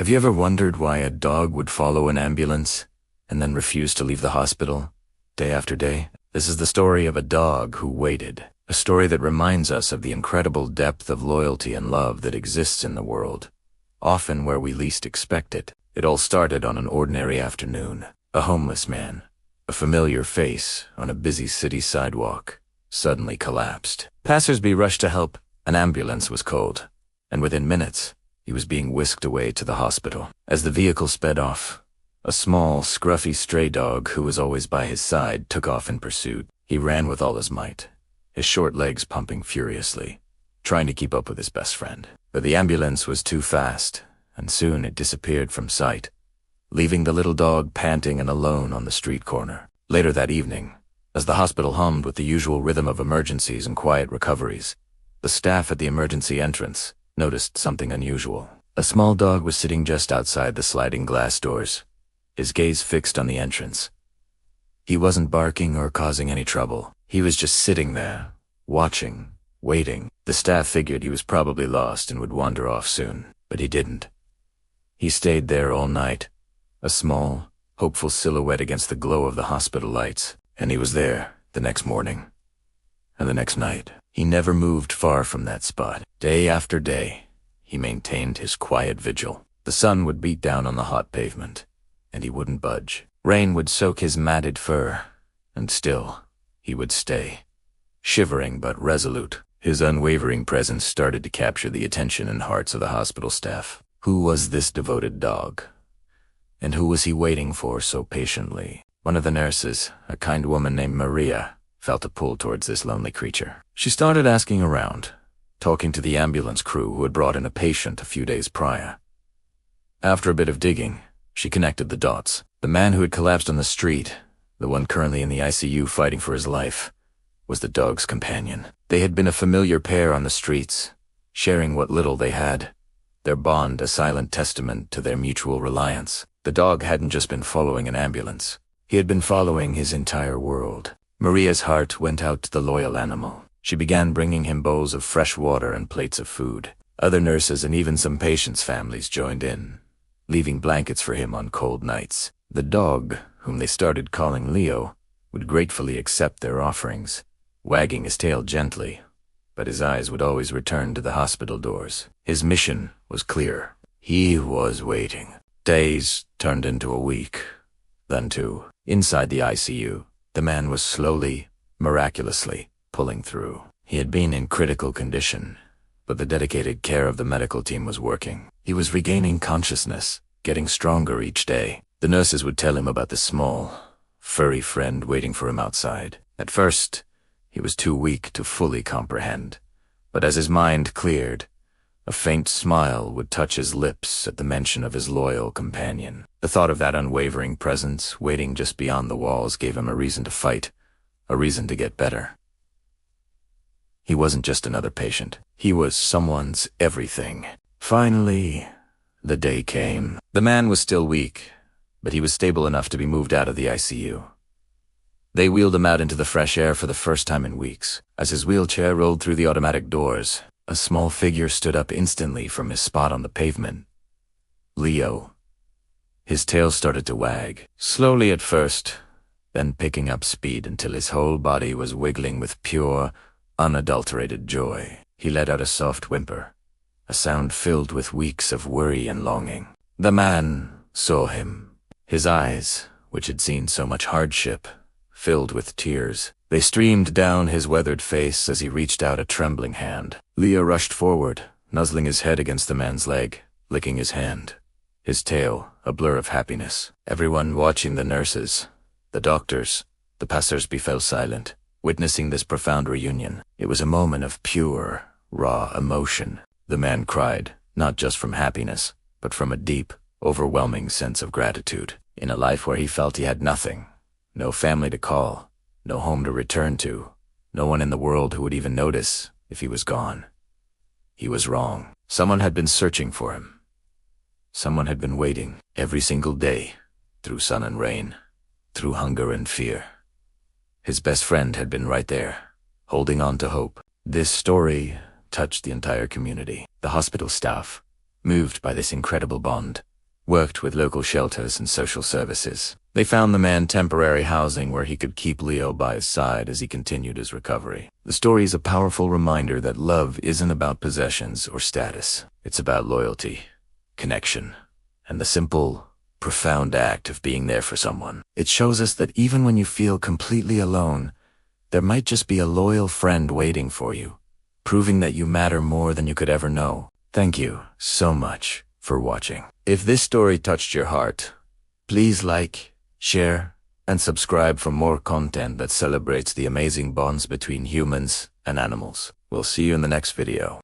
Have you ever wondered why a dog would follow an ambulance and then refuse to leave the hospital day after day? This is the story of a dog who waited, a story that reminds us of the incredible depth of loyalty and love that exists in the world, often where we least expect it. It all started on an ordinary afternoon. A homeless man, a familiar face on a busy city sidewalk, suddenly collapsed. Passersby rushed to help. An ambulance was called, and within minutes, he was being whisked away to the hospital. As the vehicle sped off, a small, scruffy stray dog who was always by his side took off in pursuit. He ran with all his might, his short legs pumping furiously, trying to keep up with his best friend. But the ambulance was too fast, and soon it disappeared from sight, leaving the little dog panting and alone on the street corner. Later that evening, as the hospital hummed with the usual rhythm of emergencies and quiet recoveries, the staff at the emergency entrance noticed something unusual. A small dog was sitting just outside the sliding glass doors, his gaze fixed on the entrance. He wasn't barking or causing any trouble. He was just sitting there, watching, waiting. The staff figured he was probably lost and would wander off soon, but he didn't. He stayed there all night, a small, hopeful silhouette against the glow of the hospital lights, and he was there the next morning, and the next night. He never moved far from that spot. Day after day, he maintained his quiet vigil. The sun would beat down on the hot pavement, and he wouldn't budge. Rain would soak his matted fur, and still, he would stay, shivering but resolute. His unwavering presence started to capture the attention and hearts of the hospital staff. Who was this devoted dog? And who was he waiting for so patiently? One of the nurses, a kind woman named Maria, felt a pull towards this lonely creature. She started asking around, talking to the ambulance crew who had brought in a patient a few days prior. After a bit of digging, she connected the dots. The man who had collapsed on the street, the one currently in the ICU fighting for his life, was the dog's companion. They had been a familiar pair on the streets, sharing what little they had, their bond a silent testament to their mutual reliance. The dog hadn't just been following an ambulance. He had been following his entire world. Maria's heart went out to the loyal animal. She began bringing him bowls of fresh water and plates of food. Other nurses and even some patients' families joined in, leaving blankets for him on cold nights. The dog, whom they started calling Leo, would gratefully accept their offerings, wagging his tail gently, but his eyes would always return to the hospital doors. His mission was clear. He was waiting. Days turned into a week, then two. Inside the ICU, the man was slowly, miraculously, pulling through. He had been in critical condition, but the dedicated care of the medical team was working. He was regaining consciousness, getting stronger each day. The nurses would tell him about the small, furry friend waiting for him outside. At first, he was too weak to fully comprehend, but as his mind cleared, a faint smile would touch his lips at the mention of his loyal companion. The thought of that unwavering presence waiting just beyond the walls gave him a reason to fight, a reason to get better. He wasn't just another patient. He was someone's everything. Finally, the day came. The man was still weak, but he was stable enough to be moved out of the ICU. They wheeled him out into the fresh air for the first time in weeks. As his wheelchair rolled through the automatic doors, a small figure stood up instantly from his spot on the pavement. Leo. His tail started to wag, slowly at first, then picking up speed until his whole body was wiggling with pure, unadulterated joy. He let out a soft whimper, a sound filled with weeks of worry and longing. The man saw him. His eyes, which had seen so much hardship, filled with tears. They streamed down his weathered face as he reached out a trembling hand. Leo rushed forward, nuzzling his head against the man's leg, licking his hand, his tail a blur of happiness. Everyone watching, the nurses, the doctors, the passersby, fell silent, witnessing this profound reunion. It was a moment of pure, raw emotion. The man cried, not just from happiness, but from a deep, overwhelming sense of gratitude. In a life where he felt he had nothing, no family to call, no home to return to, no one in the world who would even notice if he was gone. He was wrong. Someone had been searching for him. Someone had been waiting every single day, through sun and rain, through hunger and fear. His best friend had been right there, holding on to hope. This story touched the entire community. The hospital staff, moved by this incredible bond, worked with local shelters and social services. They found the man temporary housing where he could keep Leo by his side as he continued his recovery. The story is a powerful reminder that love isn't about possessions or status. It's about loyalty, connection, and the simple, profound act of being there for someone. It shows us that even when you feel completely alone, there might just be a loyal friend waiting for you, proving that you matter more than you could ever know. Thank you so much for watching. If this story touched your heart, please like, share, and subscribe for more content that celebrates the amazing bonds between humans and animals. We'll see you in the next video.